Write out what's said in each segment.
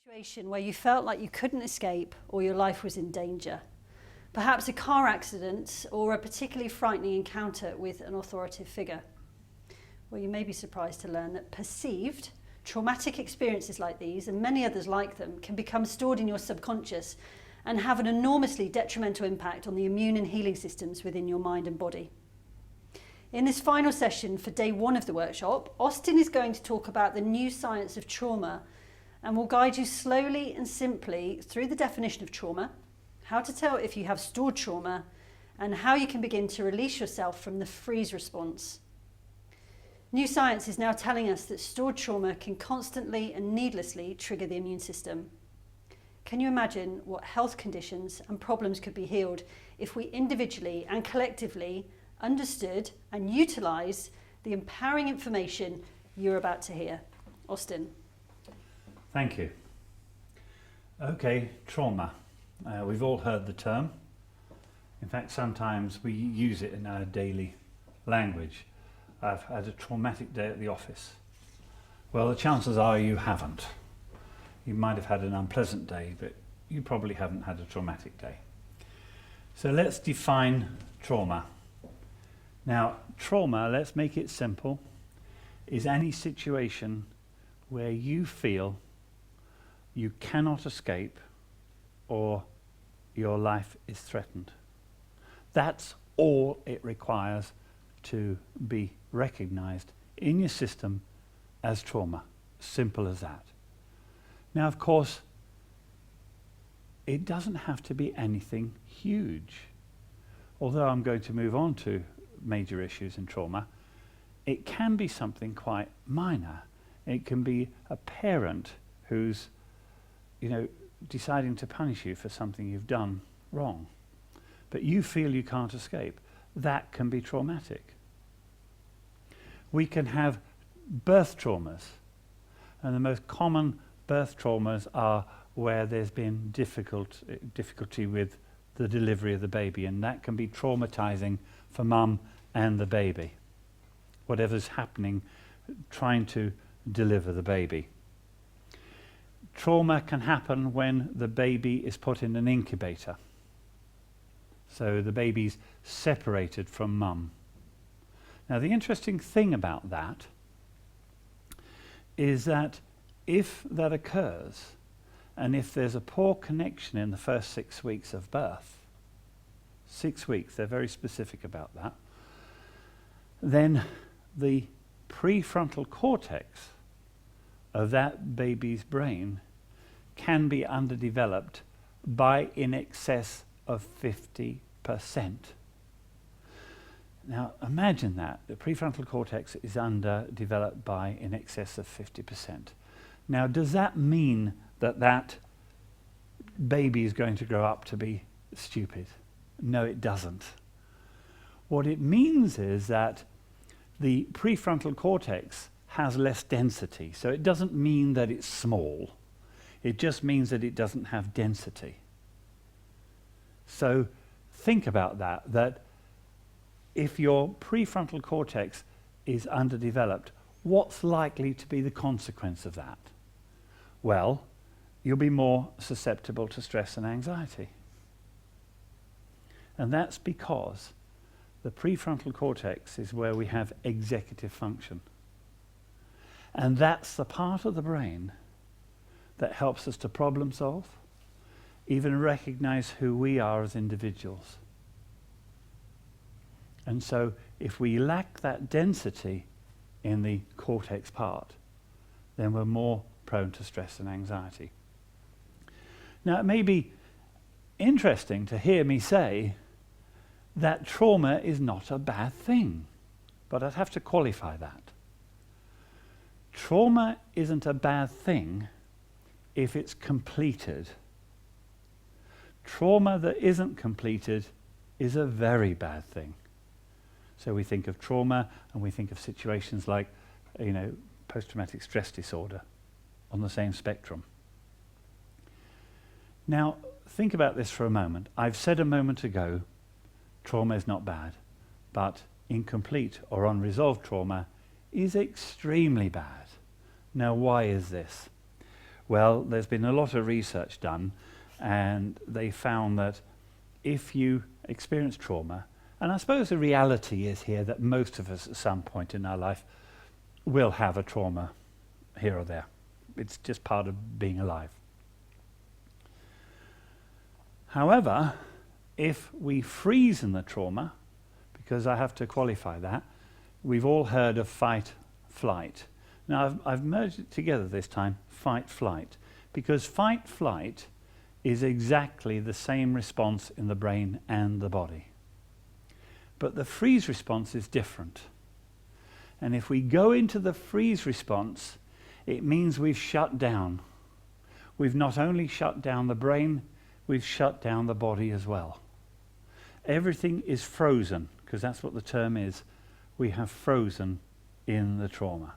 Situation where you felt like you couldn't escape or your life was in danger. Perhaps a car accident or a particularly frightening encounter with an authoritative figure. Well, you may be surprised to learn that perceived traumatic experiences like these, and many others like them, can become stored in your subconscious and have an enormously detrimental impact on the immune and healing systems within your mind and body. In this final session for day 1 of the workshop, Austin is going to talk about the new science of trauma and will guide you slowly and simply through the definition of trauma, how to tell if you have stored trauma, and how you can begin to release yourself from the freeze response. New science is now telling us that stored trauma can constantly and needlessly trigger the immune system. Can you imagine what health conditions and problems could be healed if we individually and collectively understood and utilised the empowering information you're about to hear? Austin. Thank you. Okay, trauma. We've all heard the term. In fact, sometimes we use it in our daily language. I've had a traumatic day at the office. Well, the chances are you haven't. You might have had an unpleasant day, but you probably haven't had a traumatic day. So let's define trauma. Now, trauma, let's make it simple, is any situation where you feel you cannot escape or your life is threatened. That's all it requires to be recognized in your system as trauma. Simple as that. Now, of course, it doesn't have to be anything huge. Although I'm going to move on to major issues in trauma, it can be something quite minor. It can be a parent who's deciding to punish you for something you've done wrong, but you feel you can't escape. That can be traumatic. We can have birth traumas, and the most common birth traumas are where there's been difficulty with the delivery of the baby, and that can be traumatizing for mum and the baby, whatever's happening trying to deliver the baby. Trauma can happen when the baby is put in an incubator. So the baby's separated from mum. Now, the interesting thing about that is that if that occurs, and if there's a poor connection in the first 6 weeks of birth, 6 weeks, they're very specific about that, then the prefrontal cortex of that baby's brain can be underdeveloped by in excess of 50%. Now imagine that, the prefrontal cortex is underdeveloped by in excess of 50%. Now, does that mean that that baby is going to grow up to be stupid? No, it doesn't. What it means is that the prefrontal cortex has less density. So it doesn't mean that it's small. It just means that it doesn't have density. So think about that if your prefrontal cortex is underdeveloped, what's likely to be the consequence of that? Well, you'll be more susceptible to stress and anxiety. And that's because the prefrontal cortex is where we have executive function. And that's the part of the brain that helps us to problem solve, even recognize who we are as individuals. And so if we lack that density in the cortex part, then we're more prone to stress and anxiety. Now, it may be interesting to hear me say that trauma is not a bad thing, but I'd have to qualify that. Trauma isn't a bad thing if it's completed. Trauma that isn't completed is a very bad thing. So we think of trauma and we think of situations like, post-traumatic stress disorder on the same spectrum. Now, think about this for a moment. I've said a moment ago, trauma is not bad, but incomplete or unresolved trauma is extremely bad. Now, why is this? Well, there's been a lot of research done, and they found that if you experience trauma, and I suppose the reality is here that most of us at some point in our life will have a trauma here or there. It's just part of being alive. However, if we freeze in the trauma, because I have to qualify that, we've all heard of fight, flight. Now I've merged it together this time, fight, flight, because fight, flight is exactly the same response in the brain and the body. But the freeze response is different. And if we go into the freeze response, it means we've shut down. We've not only shut down the brain, we've shut down the body as well. Everything is frozen, because that's what the term is. We have frozen in the trauma.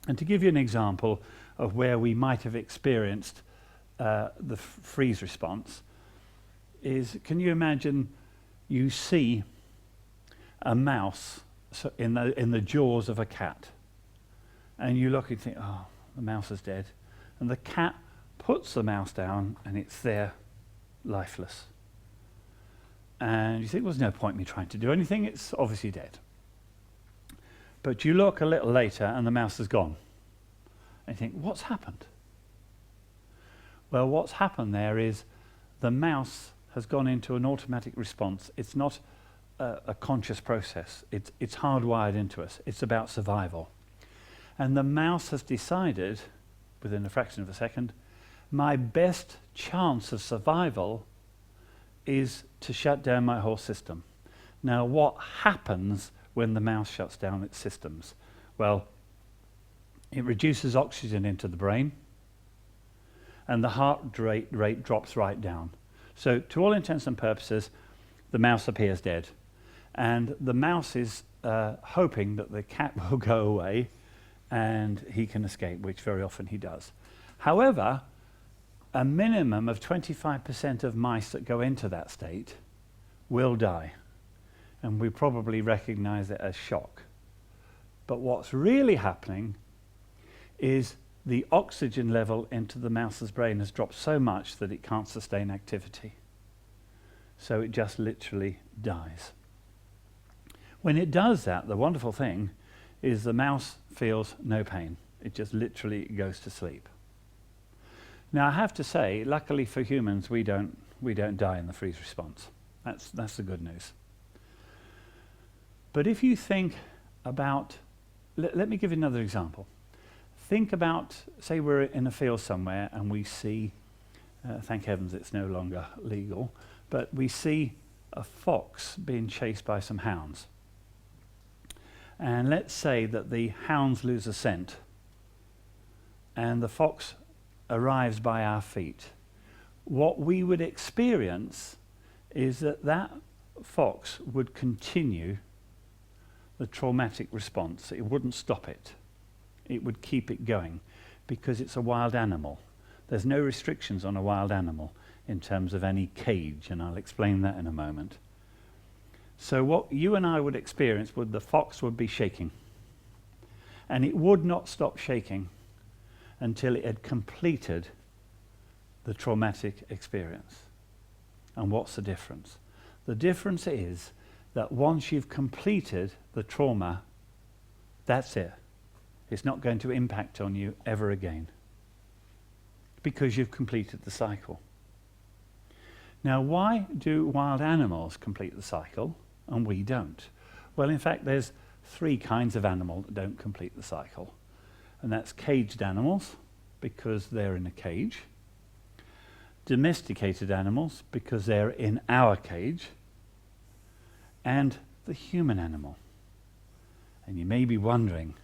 And to give you an example of where we might have experienced the freeze response, is can you imagine you see a mouse in the jaws of a cat, and you look and think, oh, the mouse is dead, and the cat puts the mouse down and it's there, lifeless. And you think, well, there's no point in me trying to do anything, it's obviously dead. But you look a little later and the mouse is gone. And you think, what's happened? Well, what's happened there is the mouse has gone into an automatic response. It's not a conscious process. It's hardwired into us. It's about survival. And the mouse has decided, within a fraction of a second, my best chance of survival is to shut down my whole system. Now, what happens when the mouse shuts down its systems? Well, it reduces oxygen into the brain, and the heart rate drops right down. So, to all intents and purposes, the mouse appears dead. And the mouse is hoping that the cat will go away and he can escape, which very often he does. However, a minimum of 25% of mice that go into that state will die. And we probably recognize it as shock. But what's really happening is the oxygen level into the mouse's brain has dropped so much that it can't sustain activity. So it just literally dies. When it does that, the wonderful thing is the mouse feels no pain. It just literally goes to sleep. Now, I have to say, luckily for humans, we don't die in the freeze response. That's the good news. But if you think about, let me give you another example. Think about, say we're in a field somewhere and we see, thank heavens it's no longer legal, but we see a fox being chased by some hounds. And let's say that the hounds lose a scent and the fox arrives by our feet. What we would experience is that that fox would continue the traumatic response. It wouldn't stop it. It would keep it going because it's a wild animal. There's no restrictions on a wild animal in terms of any cage, and I'll explain that in a moment. So what you and I would experience would the fox would be shaking, and it would not stop shaking until it had completed the traumatic experience. And what's the difference? The difference is that once you've completed the trauma, that's it. It's not going to impact on you ever again because you've completed the cycle. Now, why do wild animals complete the cycle and we don't? Well, in fact, there's 3 kinds of animal that don't complete the cycle. And that's caged animals, because they're in a cage. Domesticated animals, because they're in our cage. And the human animal. And you may be wondering,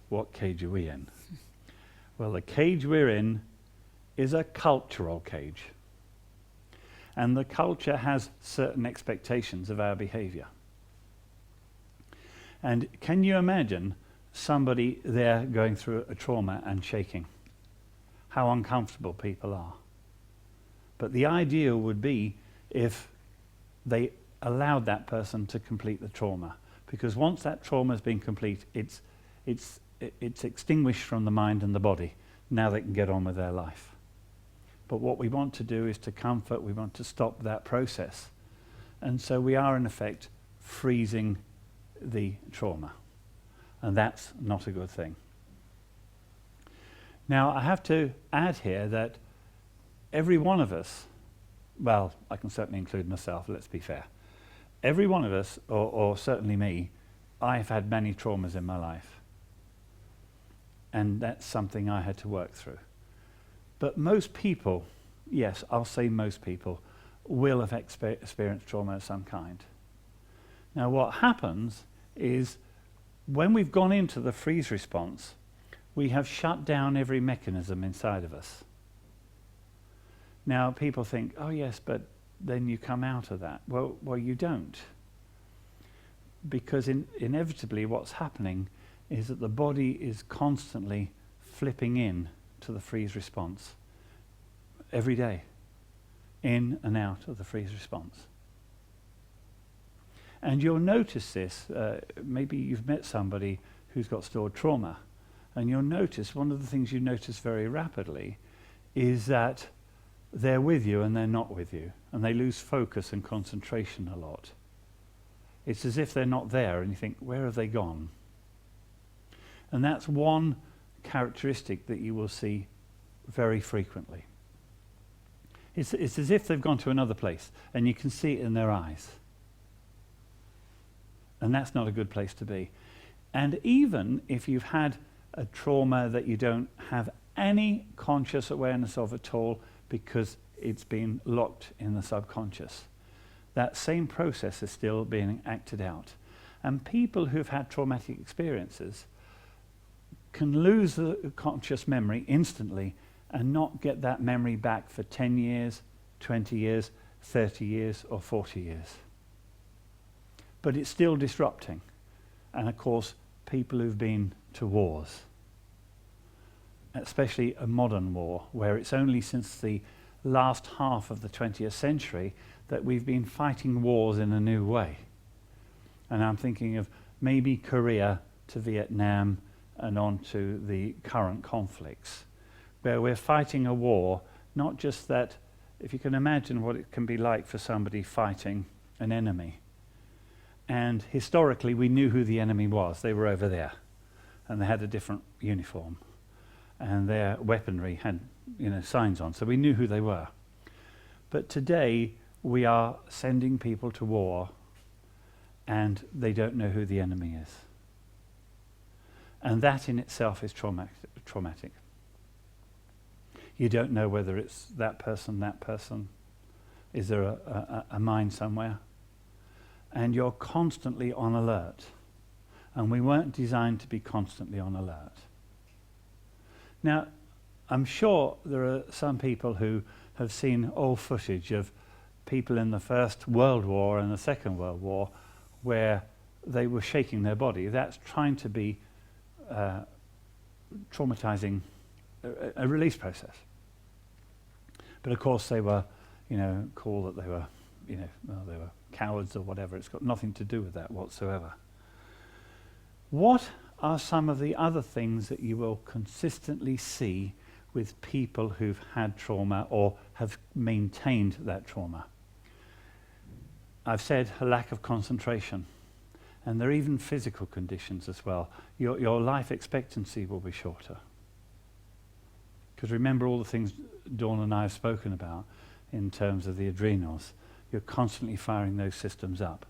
what cage are we in? Well, the cage we're in is a cultural cage. And the culture has certain expectations of our behavior. And can you imagine somebody there going through a trauma and shaking? How uncomfortable people are. But the ideal would be if they allowed that person to complete the trauma. Because once that trauma has been complete, it's extinguished from the mind and the body. now they can get on with their life. But what we want to do is to comfort, we want to stop that process. And so we are, in effect, freezing the trauma. And that's not a good thing. Now, I have to add here that every one of us, well, I can certainly include myself, let's be fair. Every one of us, or certainly me, I've had many traumas in my life. And that's something I had to work through. But most people, yes, I'll say most people, will have experienced trauma of some kind. Now what happens is when we've gone into the freeze response, we have shut down every mechanism inside of us. Now people think, oh yes, but then you come out of that. Well, you don't. Because inevitably what's happening is that the body is constantly flipping in to the freeze response every day, in and out of the freeze response. And you'll notice this, maybe you've met somebody who's got stored trauma, and you'll notice, one of the things you notice very rapidly is that they're with you and they're not with you, and they lose focus and concentration a lot. It's as if they're not there, and you think, where have they gone? And that's one characteristic that you will see very frequently. It's as if they've gone to another place, and you can see it in their eyes. And that's not a good place to be. And even if you've had a trauma that you don't have any conscious awareness of at all because it's been locked in the subconscious, that same process is still being acted out. And people who've had traumatic experiences can lose the conscious memory instantly and not get that memory back for 10 years, 20 years, 30 years, or 40 years. But it's still disrupting. And of course, people who've been to wars, especially a modern war, where it's only since the last half of the 20th century that we've been fighting wars in a new way. And I'm thinking of maybe Korea to Vietnam and on to the current conflicts, where we're fighting a war, not just that, if you can imagine what it can be like for somebody fighting an enemy. And historically we knew who the enemy was. They were over there, and they had a different uniform, and their weaponry had, signs on, so we knew who they were. But today we are sending people to war and they don't know who the enemy is. And that in itself is traumatic. You don't know whether it's that person. Is there a mine somewhere? And you're constantly on alert. And we weren't designed to be constantly on alert. Now, I'm sure there are some people who have seen old footage of people in the First World War and the Second World War where they were shaking their body. That's trying to be traumatizing a release process. But of course they were, called that they were, they were cowards or whatever. It's got nothing to do with that whatsoever. What are some of the other things that you will consistently see with people who've had trauma or have maintained that trauma? I've said a lack of concentration, and there are even physical conditions as well. Your life expectancy will be shorter. Because remember all the things Dawn and I have spoken about in terms of the adrenals. You're constantly firing those systems up.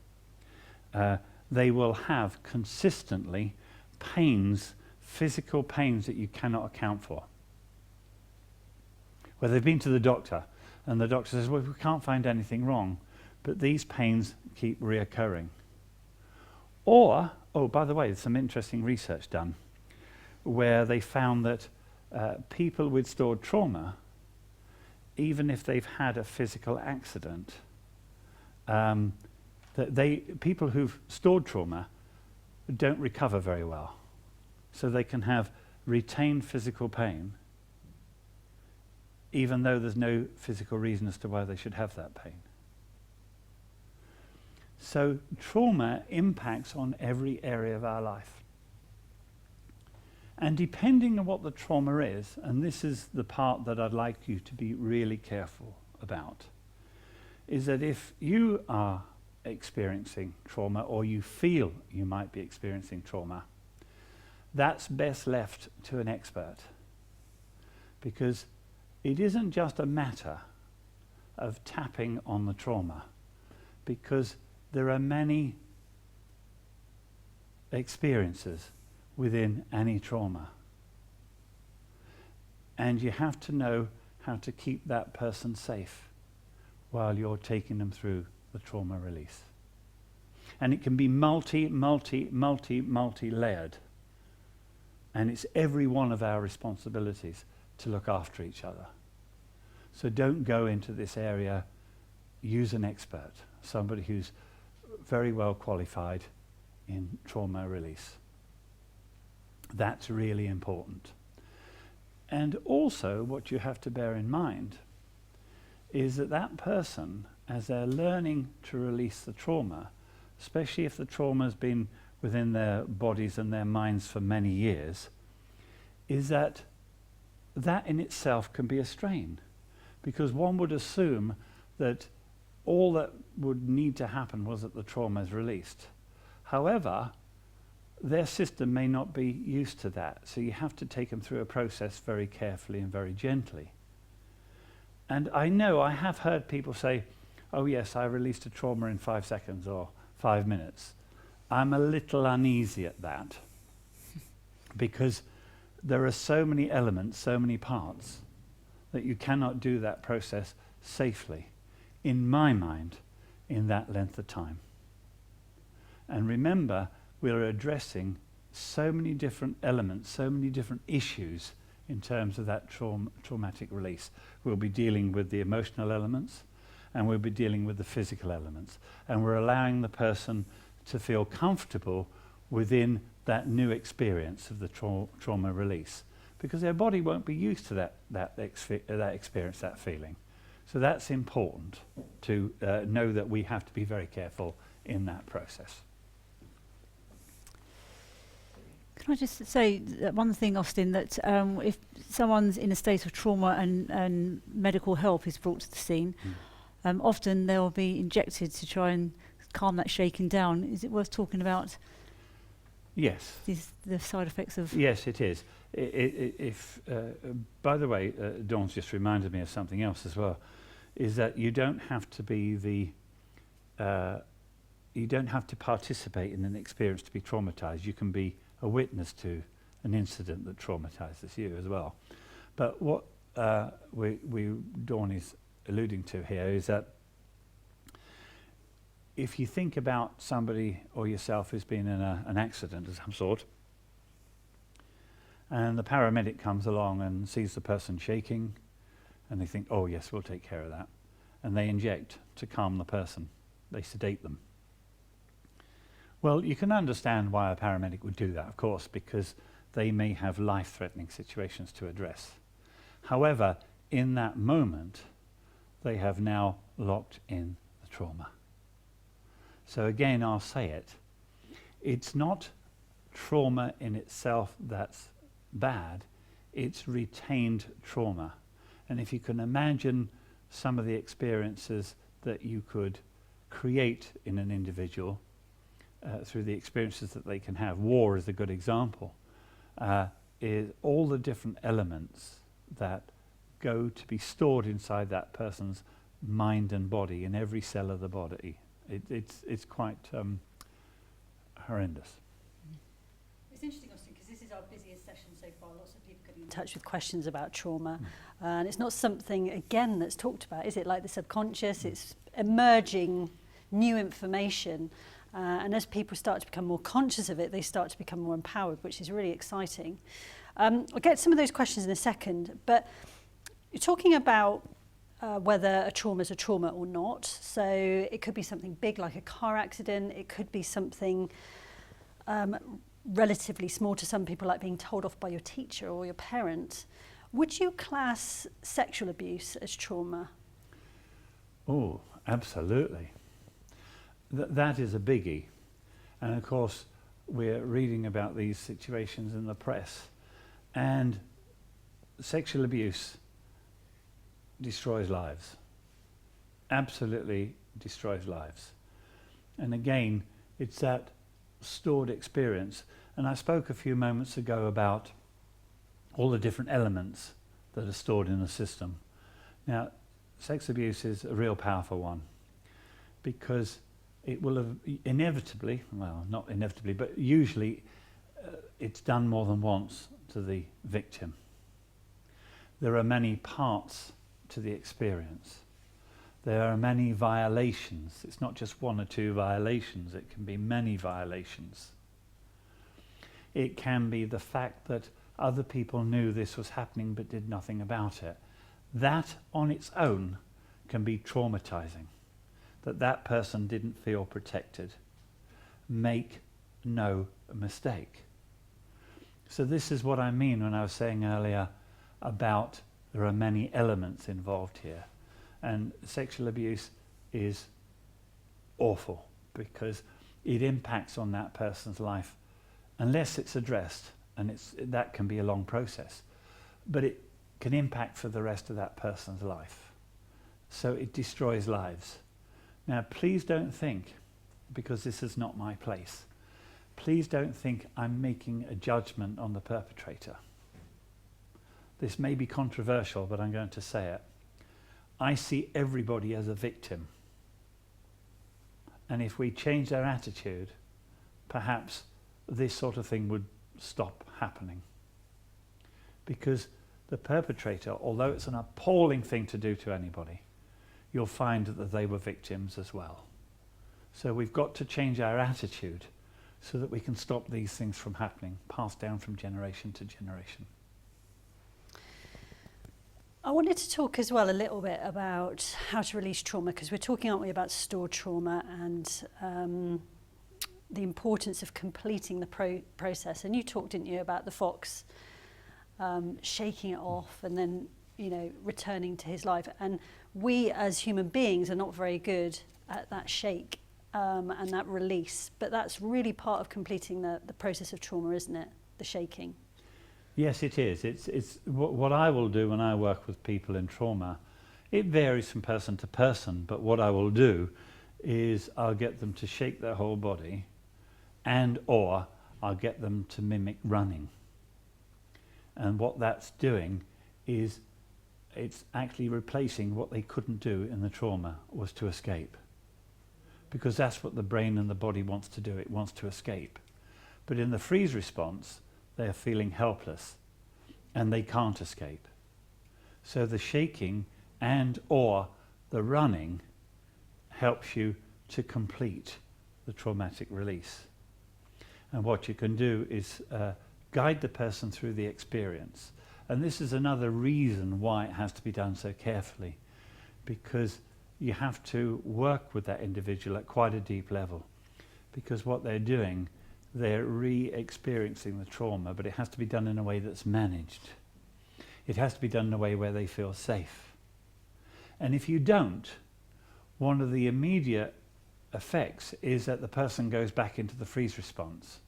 They will have consistently pains, physical pains that you cannot account for. Where they've been to the doctor, and the doctor says, well, we can't find anything wrong, but these pains keep reoccurring. Or, by the way, there's some interesting research done where they found that people with stored trauma, even if they've had a physical accident, people who've stored trauma don't recover very well. So they can have retained physical pain, even though there's no physical reason as to why they should have that pain. So trauma impacts on every area of our life. And depending on what the trauma is, and this is the part that I'd like you to be really careful about, is that if you are experiencing trauma or you feel you might be experiencing trauma, that's best left to an expert, because it isn't just a matter of tapping on the trauma, because there are many experiences within any trauma, and you have to know how to keep that person safe while you're taking them through the trauma release. And it can be multi-layered, and it's every one of our responsibilities to look after each other. So don't go into this area. Use an expert, somebody who's very well qualified in trauma release. That's really important. And also what you have to bear in mind is that that person, as they're learning to release the trauma, especially if the trauma has been within their bodies and their minds for many years, is that in itself can be a strain. Because one would assume that all that would need to happen was that the trauma is released. However, their system may not be used to that, so you have to take them through a process very carefully and very gently. And I know I have heard people say, oh yes, I released a trauma in 5 seconds or 5 minutes. I'm a little uneasy at that because there are so many elements, so many parts, that you cannot do that process safely, in my mind, in that length of time. And remember, we're addressing so many different elements, so many different issues in terms of that traumatic release. We'll be dealing with the emotional elements, and we'll be dealing with the physical elements. And we're allowing the person to feel comfortable within that new experience of the trauma release, because their body won't be used to that experience, that feeling. So that's important to know that we have to be very careful in that process. Can I just say that one thing, Austin, that if someone's in a state of trauma and medical help is brought to the scene, often they'll be injected to try and calm that shaking down. Is it worth talking about? Yes. The side effects of... Yes, it is. By the way, Dawn's just reminded me of something else as well, is that you don't have to be you don't have to participate in an experience to be traumatized. You can be a witness to an incident that traumatizes you as well. But what Dawn is alluding to here is that if you think about somebody or yourself who's been in an accident of some sort, and the paramedic comes along and sees the person shaking, and they think, oh yes, we'll take care of that, and they inject to calm the person. They sedate them. Well, you can understand why a paramedic would do that, of course, because they may have life-threatening situations to address. However, in that moment, they have now locked in the trauma. So again, I'll say it. It's not trauma in itself that's bad, it's retained trauma. And if you can imagine some of the experiences that you could create in an individual through the experiences that they can have, war is a good example, is all the different elements that go to be stored inside that person's mind and body, in every cell of the body. It's quite horrendous. It's interesting, Austin, because this is our busiest session so far. Lots of people getting in touch with questions about trauma. And it's not something, again, that's talked about, is it? Like the subconscious, it's emerging new information. And as people start to become more conscious of it, they start to become more empowered, which is really exciting. I'll get some of those questions in a second, but you're talking about whether a trauma is a trauma or not. So it could be something big like a car accident. It could be something relatively small to some people, like being told off by your teacher or your parent. Would you class sexual abuse as trauma? Oh, absolutely. That is a biggie. And of course, we're reading about these situations in the press. And sexual abuse destroys lives. Absolutely destroys lives. And again, it's that stored experience. And I spoke a few moments ago about all the different elements that are stored in the system. Now, sex abuse is a real powerful one, because it will have inevitably, well, not inevitably, but usually it's done more than once to the victim. There are many parts to the experience. There are many violations. It's not just one or two violations, it can be many violations. It can be the fact that other people knew this was happening but did nothing about it. That on its own can be traumatizing, that person didn't feel protected. Make no mistake. So this is what I mean when I was saying earlier about there are many elements involved here. And sexual abuse is awful because it impacts on that person's life unless it's addressed, and that can be a long process, but it can impact for the rest of that person's life. So it destroys lives. Now please don't think, because this is not my place, please don't think I'm making a judgment on the perpetrator. This may be controversial, but I'm going to say it. I see everybody as a victim. And if we change our attitude, perhaps this sort of thing would stop happening. Because the perpetrator, although it's an appalling thing to do to anybody, you'll find that they were victims as well. So we've got to change our attitude so that we can stop these things from happening, passed down from generation to generation. I wanted to talk as well a little bit about how to release trauma, because we're talking, aren't we, about stored trauma and the importance of completing the process. And you talked, didn't you, about the fox shaking it off and then, you know, returning to his life. And we as human beings are not very good at that shake and that release. But that's really part of completing the process of trauma, isn't it? The shaking. Yes, it is. It's what I will do when I work with people in trauma. It varies from person to person, but what I will do is I'll get them to shake their whole body, and or I'll get them to mimic running. And what that's doing is it's actually replacing what they couldn't do in the trauma, was to escape. Because that's what the brain and the body wants to do. It wants to escape. But in the freeze response, they're feeling helpless and they can't escape. So the shaking and or the running helps you to complete the traumatic release. And what you can do is guide the person through the experience. And this is another reason why it has to be done so carefully, because you have to work with that individual at quite a deep level, because what they're doing, they're re-experiencing the trauma, but it has to be done in a way that's managed. It has to be done in a way where they feel safe. And if you don't, one of the immediate effects is that the person goes back into the freeze response.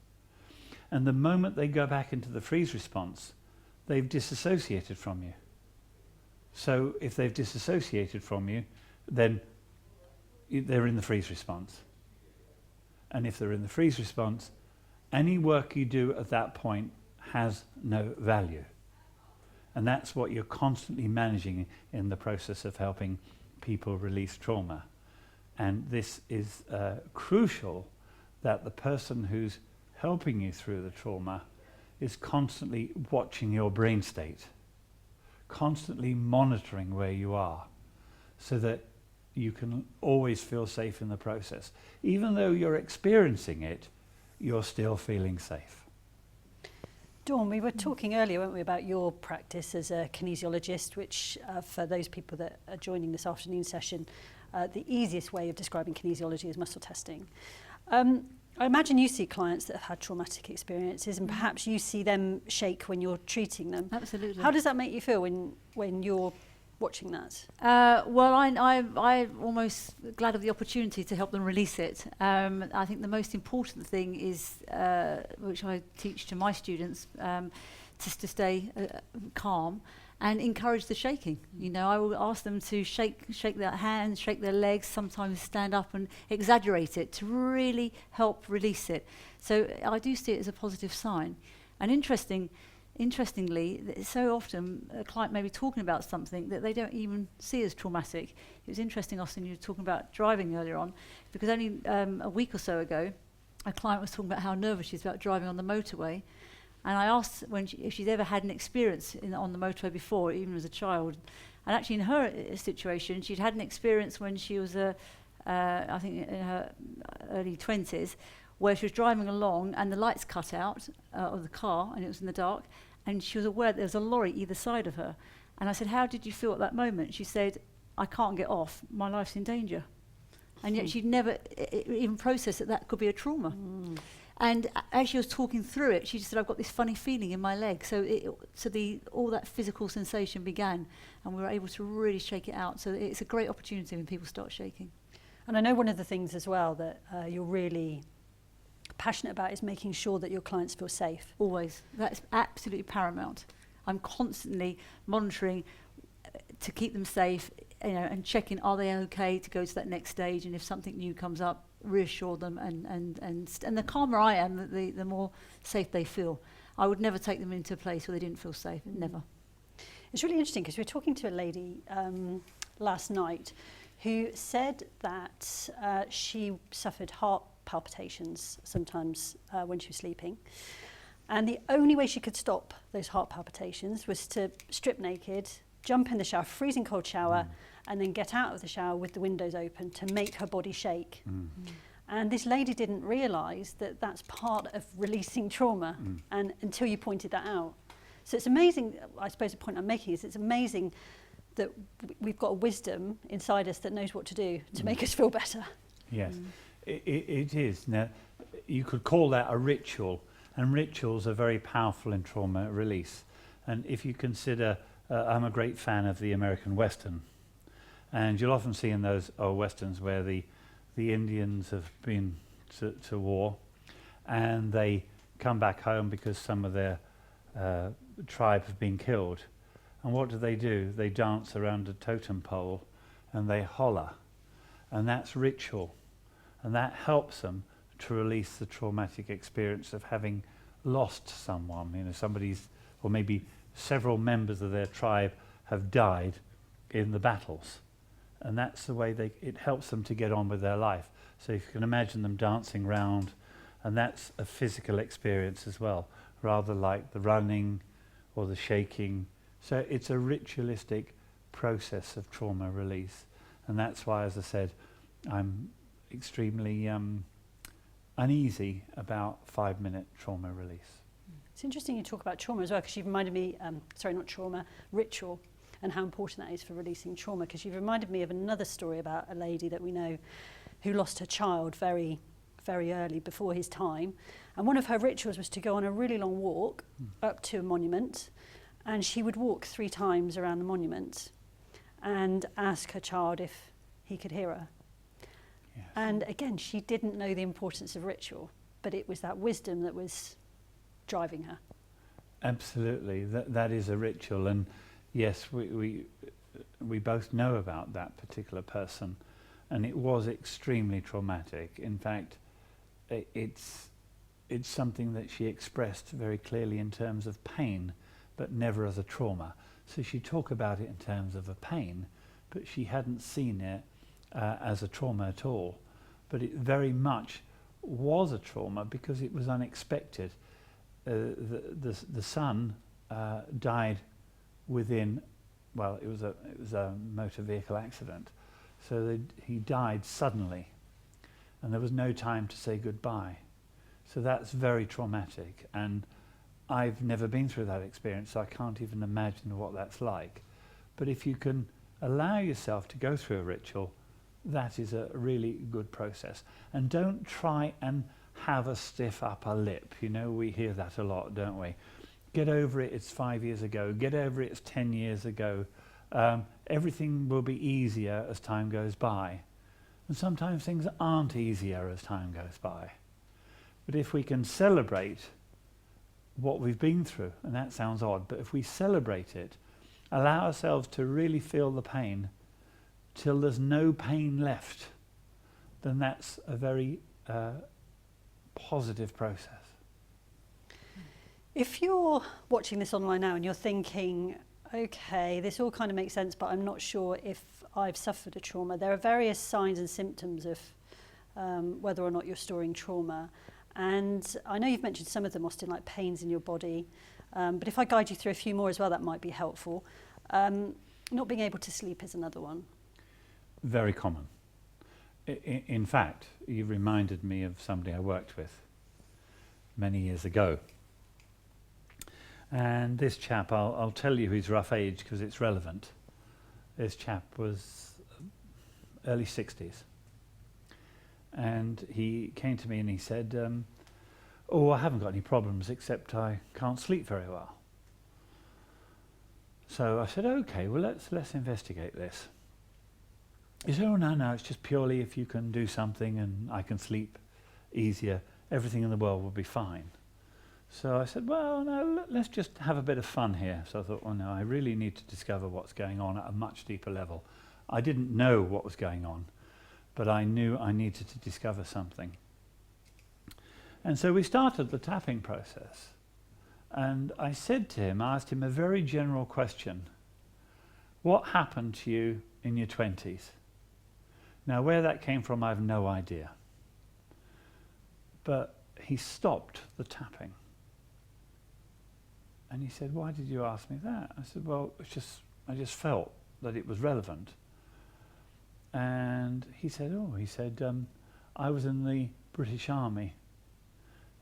And the moment they go back into the freeze response, they've disassociated from you. So if they've disassociated from you, then they're in the freeze response. And if they're in the freeze response, any work you do at that point has no value. And that's what you're constantly managing in the process of helping people release trauma. And this is crucial, that the person who's helping you through the trauma is constantly watching your brain state, constantly monitoring where you are, so that you can always feel safe in the process. Even though you're experiencing it, you're still feeling safe. Dawn, we were talking earlier, weren't we, about your practice as a kinesiologist, which for those people that are joining this afternoon session, the easiest way of describing kinesiology is muscle testing. I imagine you see clients that have had traumatic experiences, and perhaps you see them shake when you're treating them. Absolutely. How does that make you feel when you're watching that? Well, I'm almost glad of the opportunity to help them release it. I think the most important thing is, which I teach to my students, just to stay calm and encourage the shaking. You know, I will ask them to shake their hands, shake their legs, sometimes stand up and exaggerate it to really help release it. So I do see it as a positive sign. And interestingly, so often a client may be talking about something that they don't even see as traumatic. It was interesting, Austin, you were talking about driving earlier on, because only a week or so ago, a client was talking about how nervous she is about driving on the motorway. And I asked if she's ever had an experience on the motorway before, even as a child. And actually in her situation, she'd had an experience when she was, I think in her early 20s, where she was driving along and the lights cut out of the car and it was in the dark. And she was aware that there was a lorry either side of her. And I said, how did you feel at that moment? She said, I can't get off. My life's in danger. And yet she'd never even processed that could be a trauma. And as she was talking through it, she just said, I've got this funny feeling in my leg. So all that physical sensation began, and we were able to really shake it out. So it's a great opportunity when people start shaking. And I know one of the things as well that you're really passionate about is making sure that your clients feel safe. Always. That's absolutely paramount. I'm constantly monitoring to keep them safe, you know, and checking are they okay to go to that next stage, and if something new comes up, reassure them, and the calmer I am, the more safe they feel. I would never take them into a place where they didn't feel safe, never. It's really interesting because we were talking to a lady last night who said that she suffered heart palpitations sometimes when she was sleeping, and the only way she could stop those heart palpitations was to strip naked, jump in the shower, freezing cold shower, and then get out of the shower with the windows open to make her body shake. And this lady didn't realise that that's part of releasing trauma, and until you pointed that out. So it's amazing, I suppose the point I'm making is it's amazing that we've got a wisdom inside us that knows what to do to make us feel better. Yes, it is. Now, you could call that a ritual, and rituals are very powerful in trauma release. And if you consider, I'm a great fan of the American Western, and you'll often see in those old Westerns where the Indians have been to war, and they come back home because some of their tribe have been killed. And what do? They dance around a totem pole and they holler. And that's ritual. And that helps them to release the traumatic experience of having lost someone. You know, somebody's, or maybe several members of their tribe have died in the battles. And that's the way it helps them to get on with their life. So if you can imagine them dancing round, and that's a physical experience as well, rather like the running or the shaking. So it's a ritualistic process of trauma release. And that's why, as I said, I'm extremely uneasy about 5-minute trauma release. It's interesting you talk about trauma as well, because you've reminded me, sorry, not trauma, ritual, and how important that is for releasing trauma, because you've reminded me of another story about a lady that we know who lost her child very, very early, before his time. And one of her rituals was to go on a really long walk up to a monument, and she would walk 3 times around the monument and ask her child if he could hear her. Yes. And again, she didn't know the importance of ritual, but it was that wisdom that was driving her. Absolutely, that is a ritual, and yes, we both know about that particular person, and it was extremely traumatic. In fact, it's something that she expressed very clearly in terms of pain, but never as a trauma. So she'd talk about it in terms of a pain, but she hadn't seen it as a trauma at all. But it very much was a trauma because it was unexpected. The son died within, well, it was a motor vehicle accident, so he died suddenly, and there was no time to say goodbye. So that's very traumatic, and I've never been through that experience, so I can't even imagine what that's like. But if you can allow yourself to go through a ritual, that is a really good process. And don't try and have a stiff upper lip. You know, we hear that a lot, don't we? Get over it, it's 5 years ago. Get over it, it's 10 years ago. Everything will be easier as time goes by. And sometimes things aren't easier as time goes by. But if we can celebrate what we've been through, and that sounds odd, but if we celebrate it, allow ourselves to really feel the pain till there's no pain left, then that's a very positive process. If you're watching this online now and you're thinking, okay, this all kind of makes sense, but I'm not sure if I've suffered a trauma, there are various signs and symptoms of whether or not you're storing trauma. And I know you've mentioned some of them, Austin, like pains in your body. But if I guide you through a few more as well, that might be helpful. Not being able to sleep is another one. Very common. In fact, you reminded me of somebody I worked with many years ago. And this chap, I'll tell you his rough age because it's relevant. This chap was early 60s. And he came to me and he said, oh, I haven't got any problems except I can't sleep very well. So I said, okay, well, let's investigate this. He said, oh, no, it's just purely if you can do something and I can sleep easier, everything in the world will be fine. So I said, well, no, let's just have a bit of fun here. So I thought, oh, no, I really need to discover what's going on at a much deeper level. I didn't know what was going on, but I knew I needed to discover something. And so we started the tapping process. And I said to him, I asked him a very general question. What happened to you in your 20s? Now, where that came from, I have no idea. But he stopped the tapping. And he said, why did you ask me that? I said, well, I just felt that it was relevant. And he said, I was in the British Army.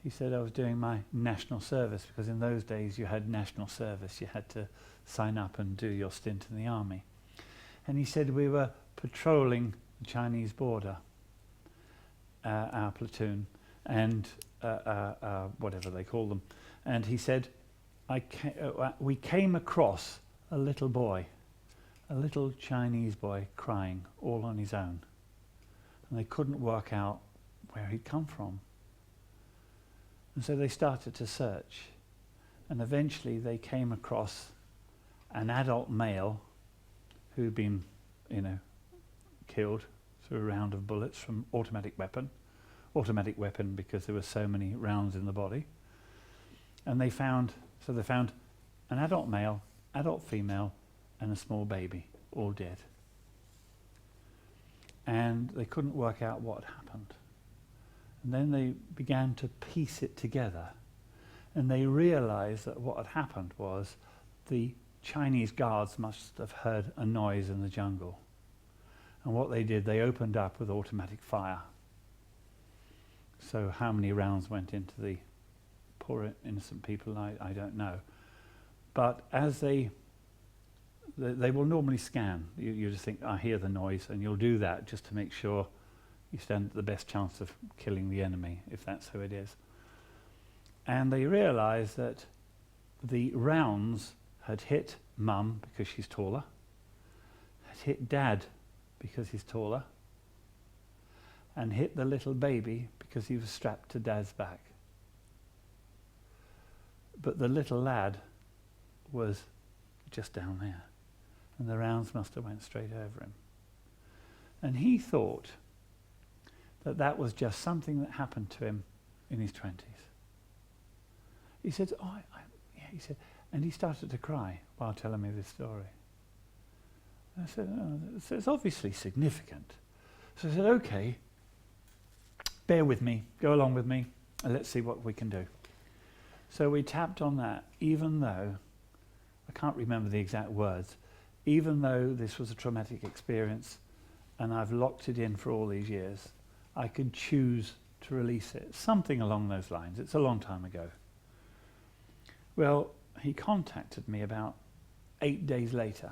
He said, I was doing my national service, because in those days you had national service. You had to sign up and do your stint in the army. And he said, we were patrolling the Chinese border, our platoon, and whatever they call them. And he said, we came across a little boy, a little Chinese boy crying all on his own. And they couldn't work out where he'd come from. And so they started to search. And eventually they came across an adult male who'd been, killed through a round of bullets from automatic weapon because there were so many rounds in the body. And they found an adult male, adult female, and a small baby, all dead. And they couldn't work out what happened. And then they began to piece it together. And they realized that what had happened was the Chinese guards must have heard a noise in the jungle. And what they did, they opened up with automatic fire. So how many rounds went into the poor innocent people, I don't know. But as they will normally scan. You just think, I hear the noise, and you'll do that just to make sure you stand the best chance of killing the enemy, if that's who it is. And they realised that the rounds had hit mum because she's taller, had hit dad because he's taller, and hit the little baby because he was strapped to dad's back. But the little lad was just down there, and the rounds must have went straight over him. And he thought that that was just something that happened to him in his 20s. He said, he said, and he started to cry while telling me this story. And I said, oh, it's obviously significant. So I said, okay, bear with me, go along with me, and let's see what we can do. So we tapped on that, even though, I can't remember the exact words, even though this was a traumatic experience and I've locked it in for all these years, I could choose to release it. Something along those lines. It's a long time ago. Well, he contacted me about 8 days later,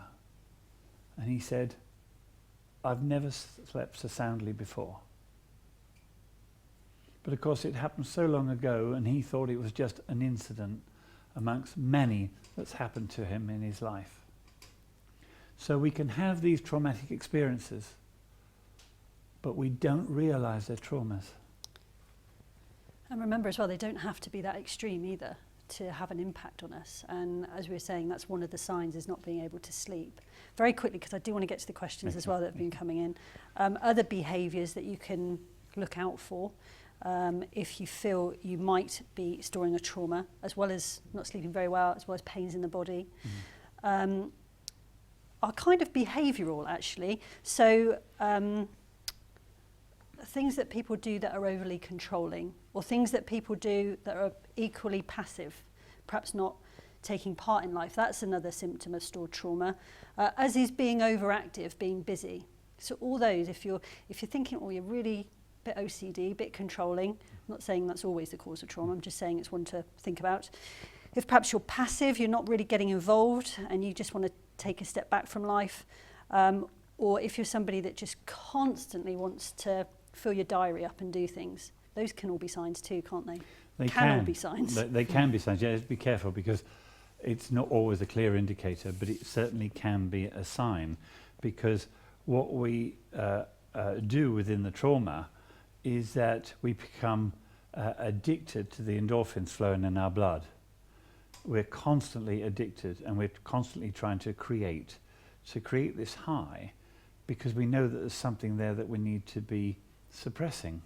and he said, I've never slept so soundly before. But of course it happened so long ago, and he thought it was just an incident amongst many that's happened to him in his life. So we can have these traumatic experiences, but we don't realise they're traumas. And remember as well, they don't have to be that extreme either to have an impact on us. And as we were saying, that's one of the signs, is not being able to sleep. Very quickly, because I do want to get to the questions as well that have been coming in. Other behaviours that you can look out for if you feel you might be storing a trauma, as well as not sleeping very well, as well as pains in the body, are kind of behavioural actually. So things that people do that are overly controlling, or things that people do that are equally passive, perhaps not taking part in life. That's another symptom of stored trauma, as is being overactive, being busy. So all those, if you're thinking, oh, you're really a bit OCD, a bit controlling, I'm not saying that's always the cause of trauma, I'm just saying it's one to think about. If perhaps you're passive, you're not really getting involved and you just want to take a step back from life, or if you're somebody that just constantly wants to fill your diary up and do things, those can all be signs too, can't they? They can all be signs. They can be signs. Yeah, be careful, because it's not always a clear indicator, but it certainly can be a sign, because what we do within the trauma is that we become addicted to the endorphins flowing in our blood. We're constantly addicted, and we're constantly trying to create this high, because we know that there's something there that we need to be suppressing.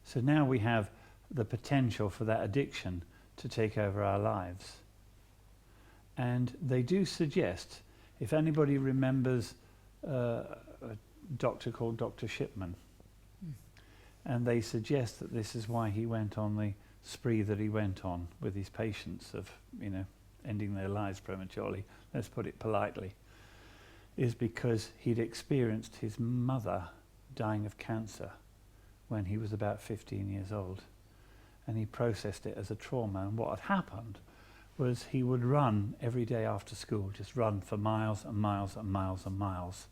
So now we have the potential for that addiction to take over our lives. And they do suggest, if anybody remembers a doctor called Dr. Shipman, and they suggest that this is why he went on the spree that he went on with his patients of, ending their lives prematurely, let's put it politely, is because he'd experienced his mother dying of cancer when he was about 15 years old. And he processed it as a trauma. And what had happened was he would run every day after school, just run for miles and miles and miles and miles.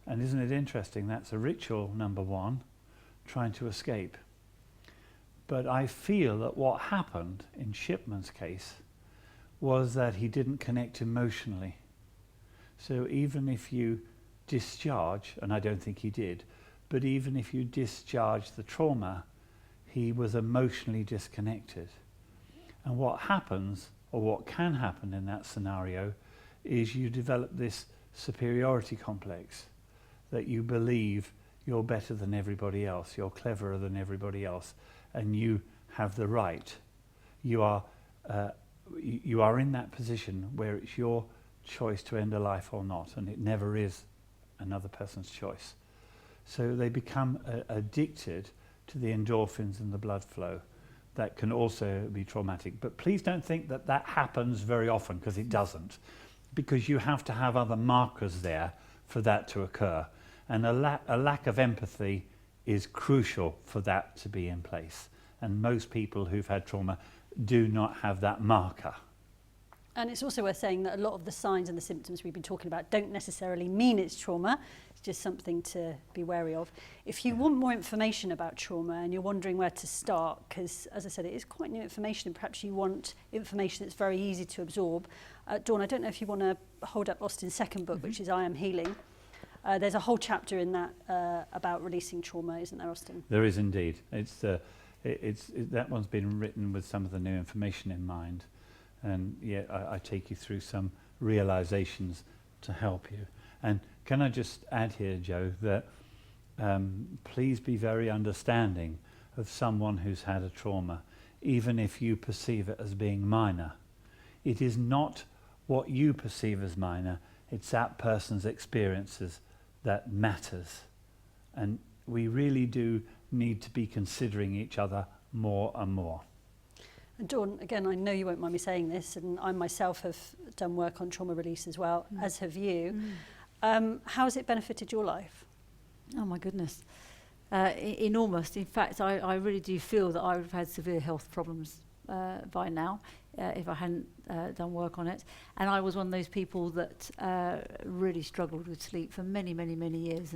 And isn't it interesting? That's a ritual, number one, trying to escape. But I feel that what happened in Shipman's case was that he didn't connect emotionally. So even if you discharge, and I don't think he did, but even if you discharge the trauma, he was emotionally disconnected. And what happens, or what can happen in that scenario, is you develop this superiority complex, that you believe you're better than everybody else, you're cleverer than everybody else, and you have the right. You are in that position where it's your choice to end a life or not, and it never is another person's choice. So they become addicted to the endorphins and the blood flow. That can also be traumatic. But please don't think that that happens very often, because it doesn't. Because you have to have other markers there for that to occur. And a lack of empathy is crucial for that to be in place. And most people who've had trauma do not have that marker. And it's also worth saying that a lot of the signs and the symptoms we've been talking about don't necessarily mean it's trauma. It's just something to be wary of. If you want more information about trauma and you're wondering where to start, because as I said, it is quite new information, and perhaps you want information that's very easy to absorb. Dawn, I don't know if you want to hold up Austin's second book, which is I Am Healing. There's a whole chapter in that about releasing trauma, isn't there, Austin? There is indeed. That one's been written with some of the new information in mind. And yeah, I take you through some realizations to help you. And can I just add here, Joe, that please be very understanding of someone who's had a trauma, even if you perceive it as being minor. It is not what you perceive as minor, it's that person's experiences that matters. And we really do need to be considering each other more and more. And Dawn, again, I know you won't mind me saying this, and I myself have done work on trauma release as well, as have you. How has it benefited your life? Oh my goodness. Enormous. In fact, I really do feel that I would have had severe health problems by now if I hadn't done work on it. And I was one of those people that really struggled with sleep for many, many, many years,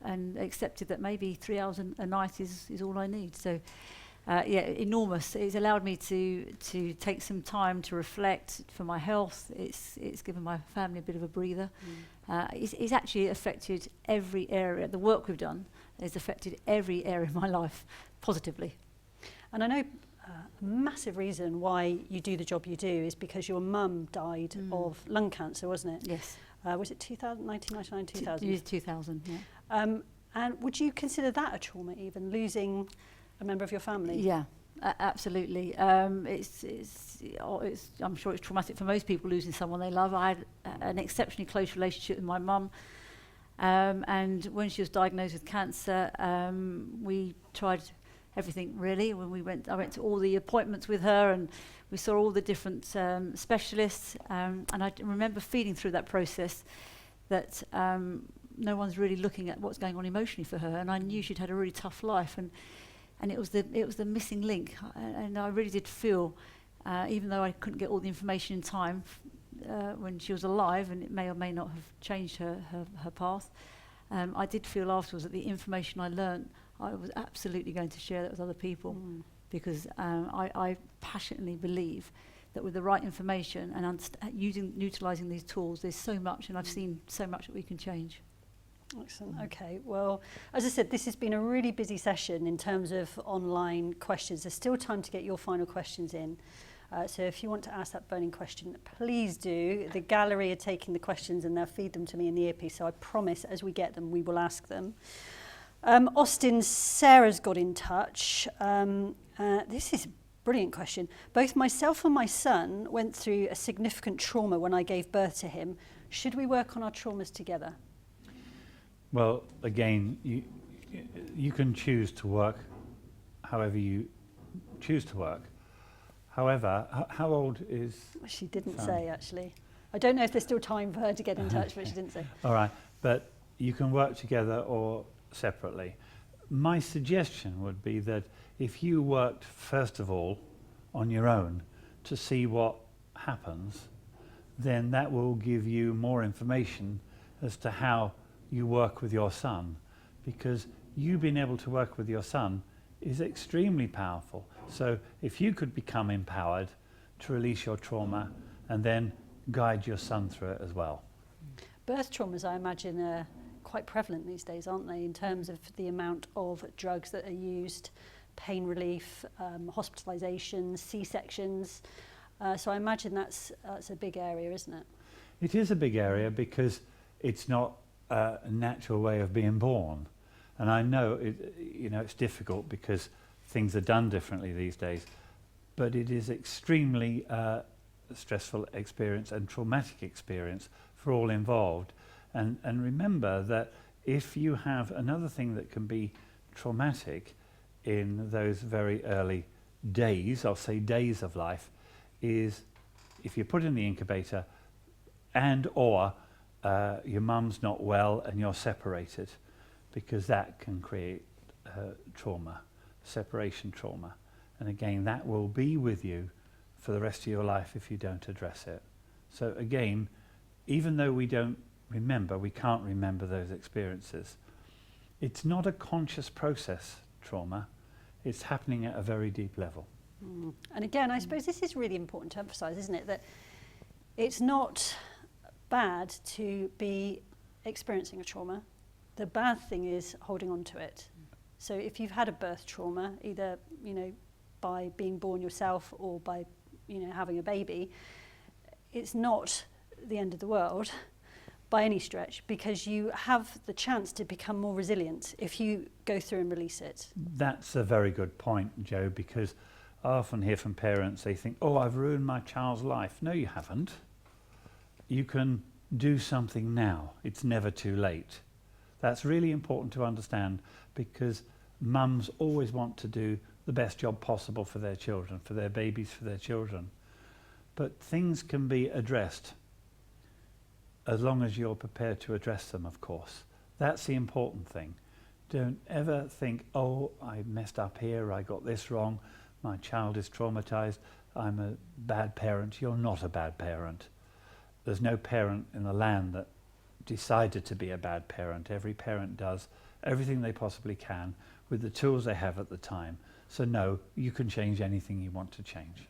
and accepted that maybe 3 hours a night is all I need. So enormous. It's allowed me to take some time to reflect for my health. It's given my family a bit of a breather. It's actually affected every area. The work we've done has affected every area of my life positively. And I know a massive reason why you do the job you do is because your mum died of lung cancer, wasn't it? Yes. Was it 1999, 2000? 2000, yeah. And would you consider that a trauma, even losing a member of your family? Yeah, absolutely. I'm sure it's traumatic for most people losing someone they love. I had an exceptionally close relationship with my mum, and when she was diagnosed with cancer, we tried everything really. I went to all the appointments with her, and we saw all the different specialists. And I remember feeling through that process that no one's really looking at what's going on emotionally for her, and I knew she'd had a really tough life, and it was the missing link. And I really did feel, even though I couldn't get all the information in time when she was alive, and it may or may not have changed her path, I did feel afterwards that the information I learnt, I was absolutely going to share that with other people, because I passionately believe that with the right information and utilising these tools, there's so much, and I've seen so much that we can change. Excellent. Okay. Well, as I said, this has been a really busy session in terms of online questions. There's still time to get your final questions in. So if you want to ask that burning question, please do. The gallery are taking the questions and they'll feed them to me in the earpiece. So I promise as we get them, we will ask them. Austin, Sarah's got in touch. This is a brilliant question. Both myself and my son went through a significant trauma when I gave birth to him. Should we work on our traumas together? Well, again, you can choose to work however you choose to work. However, how old is... She didn't say, actually. I don't know if there's still time for her to get in touch, but she didn't say. All right, but you can work together or separately. My suggestion would be that if you worked, first of all, on your own to see what happens, then that will give you more information as to how you work with your son, because you being able to work with your son is extremely powerful. So if you could become empowered to release your trauma and then guide your son through it as well. Birth traumas, I imagine, are quite prevalent these days, aren't they, in terms of the amount of drugs that are used, pain relief, hospitalizations, C-sections. So I imagine that's a big area, isn't it? It is a big area because it's not a natural way of being born, and I know it's difficult because things are done differently these days, but it is extremely stressful experience and traumatic experience for all involved. And remember that if you have another thing that can be traumatic in those very early days, I'll say days of life, is if you put in the incubator and or your mum's not well and you're separated, because that can create trauma, separation trauma. And again, that will be with you for the rest of your life if you don't address it. So again, even though we don't remember, we can't remember those experiences. It's not a conscious process, trauma. It's happening at a very deep level. And again, I suppose this is really important to emphasise, isn't it? That it's not bad to be experiencing a trauma. The bad thing is holding on to it. So if you've had a birth trauma, either by being born yourself or by having a baby, it's not the end of the world by any stretch, because you have the chance to become more resilient if you go through and release it. That's a very good point, Jo, because I often hear from parents, they think, oh, I've ruined my child's life. No, you haven't. You can do something now. It's never too late. That's really important to understand, because mums always want to do the best job possible for their children, for their babies, for their children. But things can be addressed as long as you're prepared to address them, of course. That's the important thing. Don't ever think, oh, I messed up here, I got this wrong, my child is traumatized, I'm a bad parent. You're not a bad parent. There's no parent in the land that decided to be a bad parent. Every parent does everything they possibly can with the tools they have at the time. So no, you can change anything you want to change.